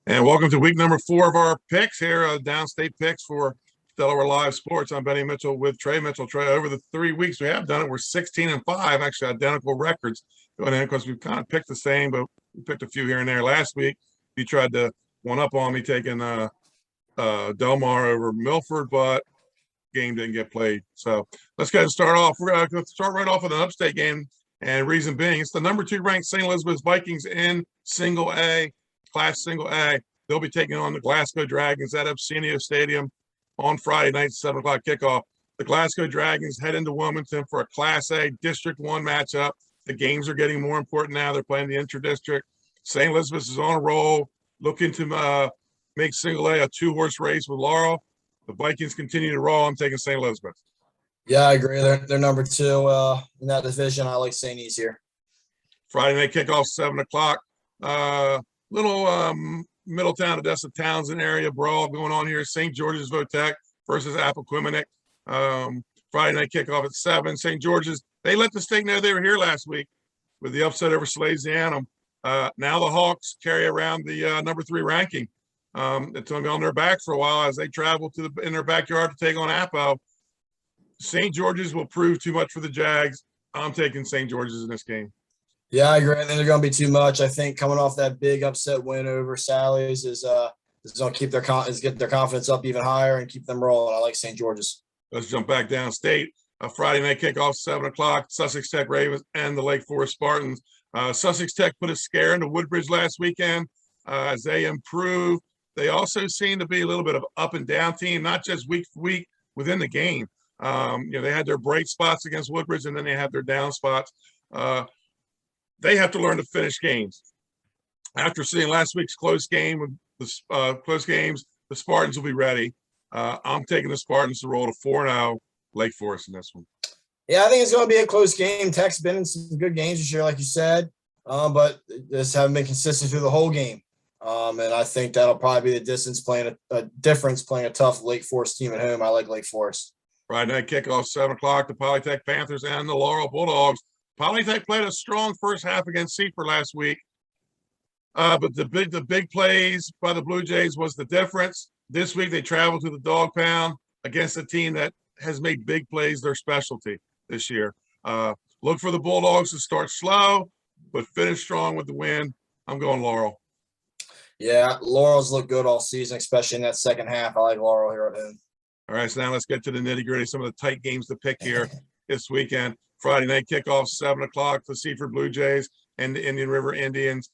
And welcome to week number 4 of our picks here, downstate picks for Delaware Live Sports. I'm Benny Mitchell with Trey Mitchell. Trey, over the 3 weeks we have done it, we're 16-5, actually identical records going in because we've kind of picked the same, but we picked a few here and there. Last week, you tried to one up on me taking Delmar over Milford, but game didn't get played. So let's go ahead and start off. We're going to start right off with an upstate game, and reason being, it's the number 2 ranked St. Elizabeth's Vikings in Single A. Class Single A. They'll be taking on the Glasgow Dragons at Obscenio Stadium on Friday night, 7 o'clock kickoff. The Glasgow Dragons head into Wilmington for a Class A District 1 matchup. The games are getting more important now. They're playing the inter-district. St. Elizabeth is on a roll, looking to make Single A a 2-horse race with Laurel. The Vikings continue to roll. I'm taking St. Elizabeth. Yeah, I agree. They're number 2 in that division. I like St. E's here. Friday night kickoff, 7 o'clock. Little Middletown, Odessa, Townsend area brawl going on here. St. George's Votech versus Appoquinimink. Friday night kickoff at 7. St. George's, they let the state know they were here last week with the upset over Salesianum. Now the Hawks carry around the number 3 ranking. It's going to be on their back for a while as they travel in their backyard to take on Appo. St. George's will prove too much for the Jags. I'm taking St. George's in this game. Yeah, I agree. I think they're going to be too much. I think coming off that big upset win over Sally's is going to keep get their confidence up even higher and keep them rolling. I like St. George's. Let's jump back downstate. Friday night kickoff, 7 o'clock. Sussex Tech Ravens and the Lake Forest Spartans. Sussex Tech put a scare into Woodbridge last weekend as they improve. They also seem to be a little bit of up and down team, not just week to week within the game. They had their bright spots against Woodbridge, and then they had their down spots. They have to learn to finish games. After seeing last week's close games, the Spartans will be ready. I'm taking the Spartans to roll to 4-0 Lake Forest in this one. Yeah, I think it's going to be a close game. Tech's been in some good games this year, like you said, but just haven't been consistent through the whole game. And I think that'll probably be the difference playing a tough Lake Forest team at home. I like Lake Forest. Friday night kickoff, 7 o'clock. The Polytech Panthers and the Laurel Bulldogs. Polytech played a strong first half against Seaford last week. But the big plays by the Blue Jays was the difference. This week they traveled to the Dog Pound against a team that has made big plays their specialty this year. Look for the Bulldogs to start slow, but finish strong with the win. I'm going Laurel. Yeah, Laurel's looked good all season, especially in that second half. I like Laurel here at home. All right, so now let's get to the nitty-gritty, some of the tight games to pick here this weekend. Friday night kickoff, 7 o'clock, the Seaford Blue Jays and the Indian River Indians.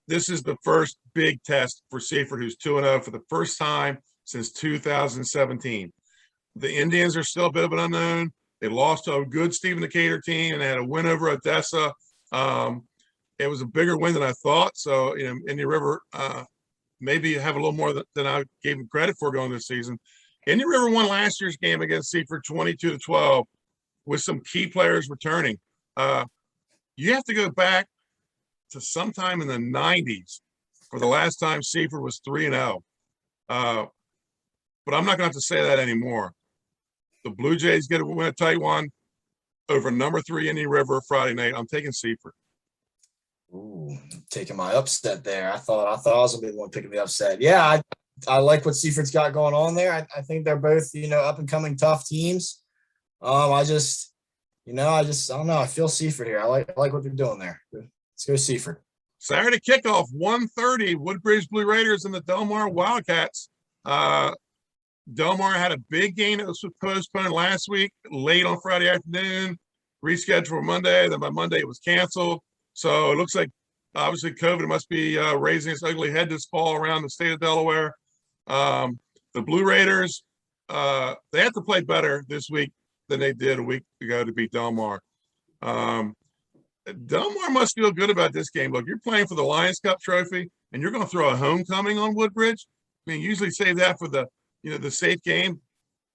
This is the first big test for Seaford, who's 2-0 for the first time since 2017. The Indians are still a bit of an unknown. They lost to a good Stephen Decatur team and they had a win over Odessa. It was a bigger win than I thought. So, Indian River maybe have a little more than I gave them credit for going this season. Indian River won last year's game against Seaford 22-12. With some key players returning. You have to go back to sometime in the 90s for the last time Seaford was 3-0. But I'm not going to have to say that anymore. The Blue Jays get to win a tight one over number 3 Indian River Friday night. I'm taking Seaford. Ooh, taking my upset there. I thought I was going to be the one picking the upset. Yeah, I like what Seaford's got going on there. I think they're both, up and coming tough teams. I don't know. I feel Seaford here. I like what they're doing there. Let's go Seaford. Saturday kickoff, 1:30, Woodbridge Blue Raiders and the Delmar Wildcats. Delmar had a big game that was postponed last week, late on Friday afternoon, rescheduled for Monday. Then by Monday it was canceled. So it looks like, obviously, COVID must be raising its ugly head this fall around the state of Delaware. The Blue Raiders, they have to play better this week than they did a week ago to beat Delmar. Delmar must feel good about this game. Look, you're playing for the Lions Cup trophy, and you're going to throw a homecoming on Woodbridge. I mean, usually save that for the safe game.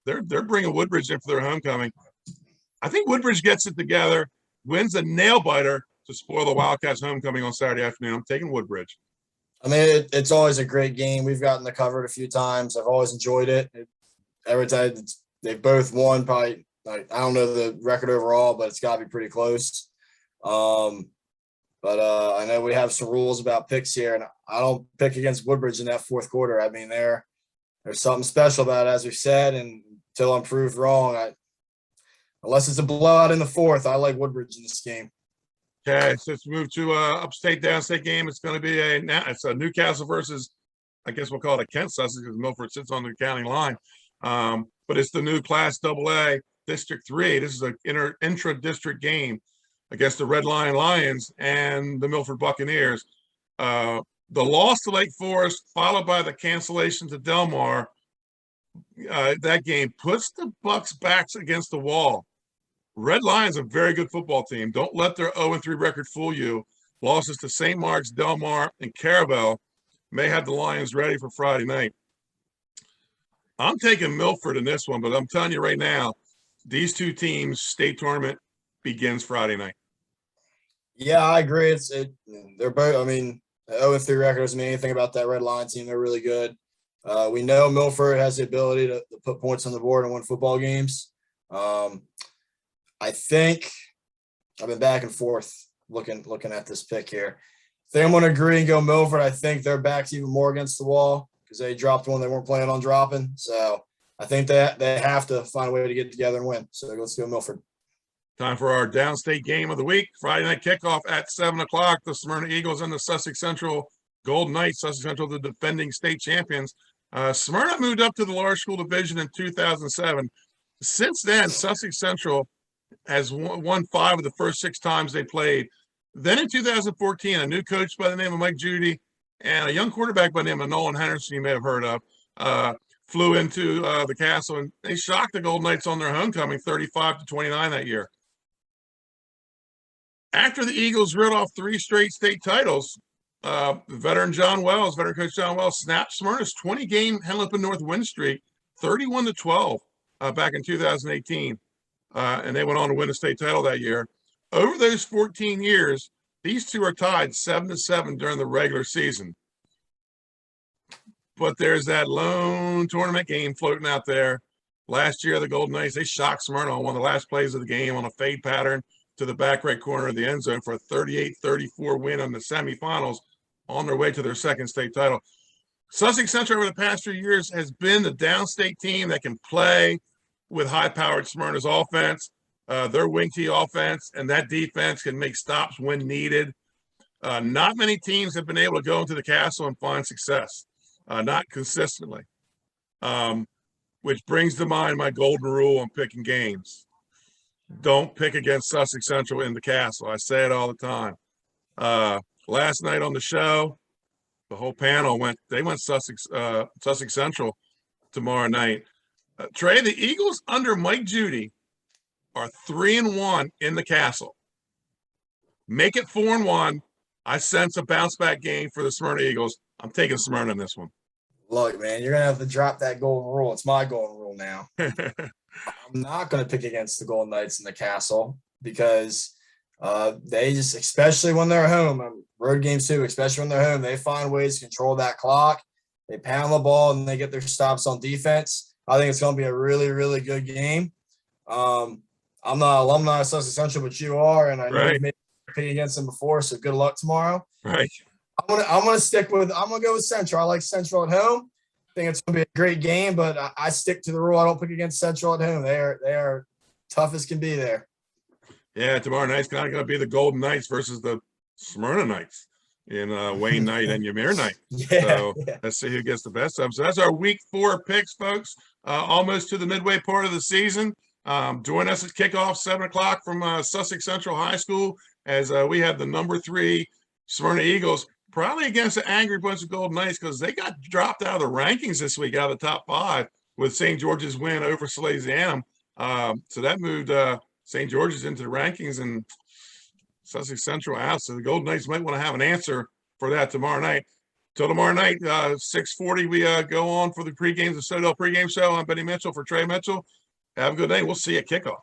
They're bringing Woodbridge in for their homecoming. I think Woodbridge gets it together, wins a nail biter to spoil the Wildcats' homecoming on Saturday afternoon. I'm taking Woodbridge. I mean, it's always a great game. We've gotten to cover it a few times. I've always enjoyed it. Every time they've both won, probably. I don't know the record overall, but it's got to be pretty close. But I know we have some rules about picks here, and I don't pick against Woodbridge in that fourth quarter. I mean, there's something special about it, as we've said, and until I'm proved wrong, unless it's a blowout in the fourth, I like Woodbridge in this game. Okay, so let's move to upstate downstate game. It's going to be it's a Newcastle versus, I guess we'll call it a Kent Sussex because Milford sits on the county line. But it's the new Class AA District 3. This is an intra-district game against the Red Lion Lions and the Milford Buccaneers. The loss to Lake Forest, followed by the cancellation to Delmar, that game puts the Bucks' backs against the wall. Red Lions a very good football team. Don't let their 0-3 record fool you. Losses to St. Mark's, Delmar, and Caravel may have the Lions ready for Friday night. I'm taking Milford in this one, but I'm telling you right now, these two teams' state tournament begins Friday night. Yeah, I agree. They're both. I mean, 0-3 record doesn't mean anything about that Red Lion team. They're really good. We know Milford has the ability to put points on the board and win football games. I think I've been back and forth looking at this pick here. I think I'm going to agree and go Milford. I think their back's even more against the wall because they dropped one they weren't planning on dropping. So I think that they have to find a way to get together and win. So let's go Milford. Time for our downstate game of the week. Friday night kickoff at 7 o'clock. The Smyrna Eagles and the Sussex Central Golden Knights. Sussex Central, the defending state champions. Smyrna moved up to the large school division in 2007. Since then, Sussex Central has won 5 of the first 6 times they played. Then in 2014, a new coach by the name of Mike Judy and a young quarterback by the name of Nolan Henderson, you may have heard of, flew into the castle, and they shocked the Golden Knights on their homecoming 35-29 that year. After the Eagles reeled off 3 straight state titles, veteran coach John Wells snapped Smyrna's 20-game Henlopen North win streak, 31-12, back in 2018. And they went on to win a state title that year. Over those 14 years, these two are tied 7-7 during the regular season. But there's that lone tournament game floating out there. Last year, the Golden Knights, they shocked Smyrna on one of the last plays of the game on a fade pattern to the back right corner of the end zone for a 38-34 win on the semifinals on their way to their second state title. Sussex Central over the past few years has been the downstate team that can play with high-powered Smyrna's offense, their wing tee offense, and that defense can make stops when needed. Not many teams have been able to go into the castle and find success, not consistently, which brings to mind my golden rule on picking games. Don't pick against Sussex Central in the castle. I say it all the time. Last night on the show, the whole panel went Sussex Central tomorrow night. Trey, the Eagles under Mike Judy are 3-1 in the castle. Make it 4-1. I sense a bounce back game for the Smyrna Eagles. I'm taking Smyrna in this one. Look, man, you're going to have to drop that golden rule. It's my golden rule now. I'm not going to pick against the Golden Knights in the castle because they just, especially when they're home, road games too, especially when they're home, they find ways to control that clock. They pound the ball and they get their stops on defense. I think it's going to be a really, really good game. I'm not an alumni of Sussex Central, but you are, and I know you've made a pick against them before, so good luck tomorrow. Right. I'm gonna go with Central. I like Central at home. I think it's gonna be a great game, but I stick to the rule. I don't pick against Central at home. They are tough as can be there. Yeah, tomorrow night's kind of going to be the Golden Knights versus the Smyrna Knights in Wayne Knight and Ymir Knight. Let's see who gets the best of them. So that's our week 4 picks, folks. Almost to the midway part of the season. Join us at kickoff 7 o'clock from Sussex Central High School as we have the number 3 Smyrna Eagles, probably against an angry bunch of Golden Knights because they got dropped out of the rankings this week, out of the top 5 with St. George's win over Salesianum. So that moved St. George's into the rankings and Sussex Central out. So the Golden Knights might want to have an answer for that tomorrow night. Till tomorrow night, 6:40, we go on for the pregame, the Sodell pregame show. I'm Benny Mitchell for Trey Mitchell. Have a good day. We'll see you at kickoff.